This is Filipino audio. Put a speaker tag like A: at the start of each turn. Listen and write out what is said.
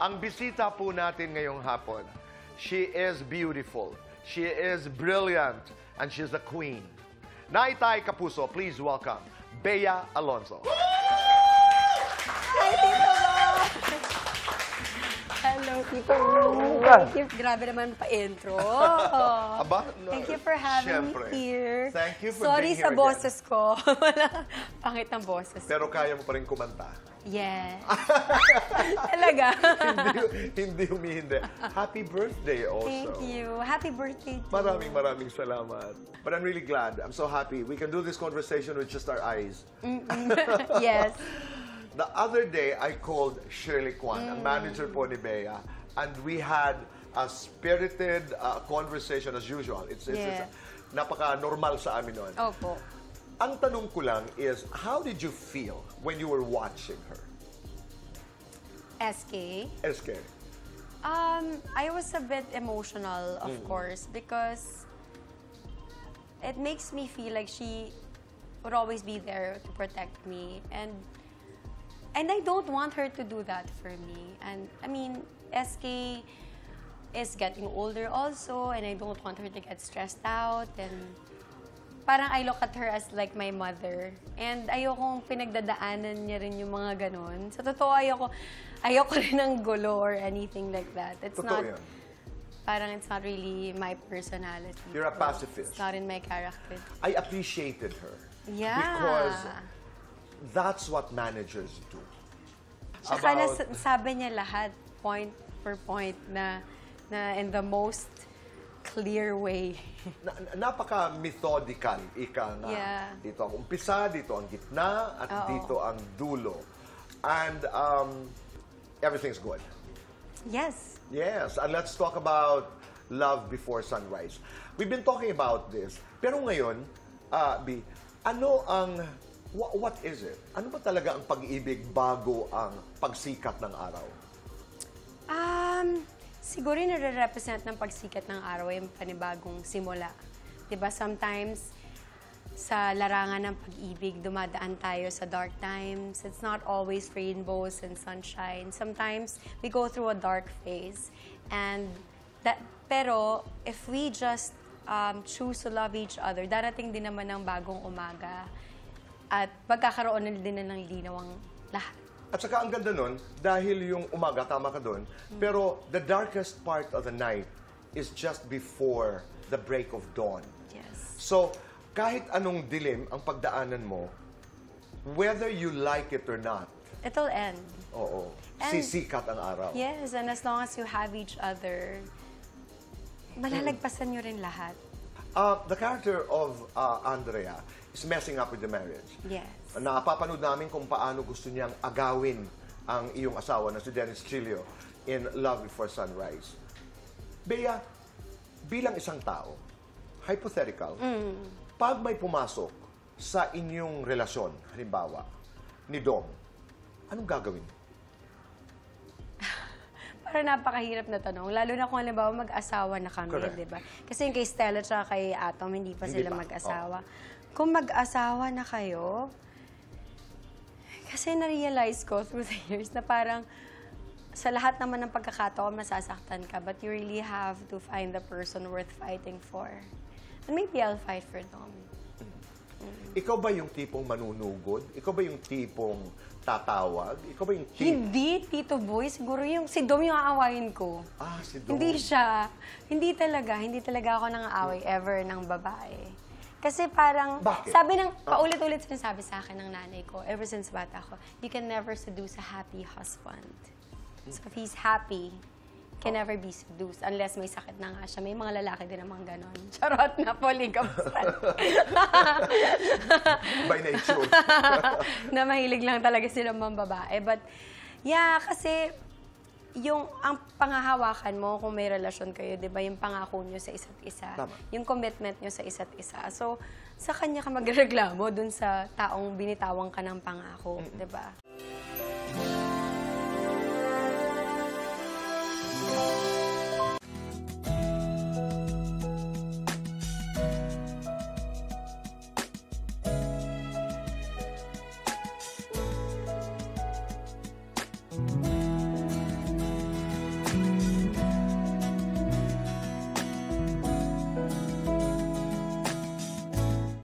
A: Ang bisita po natin ngayong hapon, she is beautiful, she is brilliant, and she's a queen. Naitay Kapuso, please welcome Bea Alonzo.
B: Hi, Tito Bob! Hello, Tito Bob. Thank you. Grabe naman pa-intro.
A: Aba, no,
B: Thank you for having
A: syempre.
B: me here.
A: Thank you for
B: Sorry
A: being here
B: sa boses ko. Pangit ng boses.
A: Pero kaya mo pa rin kumanta.
B: Yes. Talaga.
A: hindi humihindi. Happy birthday also.
B: Thank you. Happy birthday to
A: Maraming salamat. But I'm really glad. I'm so happy. We can do this conversation with just our eyes.
B: Yes.
A: The other day, I called Shirley Kwan, ang manager po ni Bea, and we had a spirited conversation as usual. It's napaka-normal sa amin noon.
B: Opo.
A: Ang tanong ko lang is, how did you feel when you were watching her?
B: SK?
A: SK.
B: I was a bit emotional, of course, because it makes me feel like she would always be there to protect me. And I don't want her to do that for me. And I mean, SK is getting older also, and I don't want her to get stressed out. And parang I look at her as like my mother. And ayokong pinagdadaanan niya rin yung mga ganon. Sa totoo, ayoko rin ng gulo or anything like that. It's
A: Totoo
B: not,
A: yan.
B: parang it's not really my personality.
A: You're a pacifist.
B: It's not in my character.
A: I appreciated her.
B: Yeah.
A: Because that's what managers do.
B: Saka sabi niya lahat, point per point, na in the most clear way.
A: Napaka-methodical, ika nga.
B: Yeah.
A: Dito ang umpisa, dito ang gitna, at dito ang dulo. And everything's good.
B: Yes.
A: Yes, and let's talk about Love Before Sunrise. We've been talking about this. Pero ngayon, B, what is it? Ano ba talaga ang pag-ibig bago ang pagsikat ng araw?
B: Siguro yung nare-represent ng pagsikat ng araw ay yung panibagong simula. Diba, sometimes sa larangan ng pag-ibig, dumadaan tayo sa dark times. It's not always rainbows and sunshine. Sometimes we go through a dark phase. Pero if we just choose to love each other, darating din naman ng bagong umaga. At pagkakaroon din na ng linaw ang lahat.
A: At saka ang ganda nun, dahil yung umaga, tama ka dun, pero the darkest part of the night is just before the break of dawn.
B: Yes.
A: So, kahit anong dilim ang pagdaanan mo, whether you like it or not,
B: It'll end.
A: oo,
B: And
A: sisikat ang araw.
B: yes, and as long as you have each other, malalagpasan nyo rin lahat.
A: The character of Andrea is messing up with the marriage.
B: Yes.
A: Napapanood namin kung paano gusto niyang agawin ang iyong asawa na si Dennis Trillo in Love Before Sunrise. Bea, bilang isang tao, hypothetical, pag may pumasok sa inyong relasyon, halimbawa, ni Dom, anong gagawin?
B: Parang napakahirap na tanong. Lalo na kung halimbawa mag-asawa na kami, di ba? Kasi yung kay Stella at kay Atom, hindi pa sila mag-asawa. Kung mag-asawa na kayo, kasi na-realize ko through the years na parang sa lahat naman ng pagkakataon masasaktan ka, but you really have to find the person worth fighting for. And maybe I'll fight for Dom.
A: Ikaw ba yung tipong manunugod? Ikaw ba yung tipong tatawag? Ikaw ba yung tipong...
B: Hindi, Tito Boy. Siguro yung si Dom yung aawayin ko.
A: Si Dom.
B: Hindi siya. Hindi talaga ako nang aaway ever ng babae. Kasi parang,
A: Bakit?
B: sabi ng, paulit-ulit sinasabi sa akin ng nanay ko, ever since bata ko, you can never seduce a happy husband. So if he's happy, can never be seduced unless may sakit na nga siya. May mga lalaki din naman ganon. Charot na, polygamous.
A: By nature.
B: Na mahilig lang talaga sila mga babae. But, yeah, kasi ang pangahawakan mo kung may relasyon kayo, di ba, yung pangako nyo sa isa't isa.
A: Tama.
B: Yung commitment nyo sa isa't isa. So, sa kanya ka magreklamo dun sa taong binitawang ka ng pangako, di ba?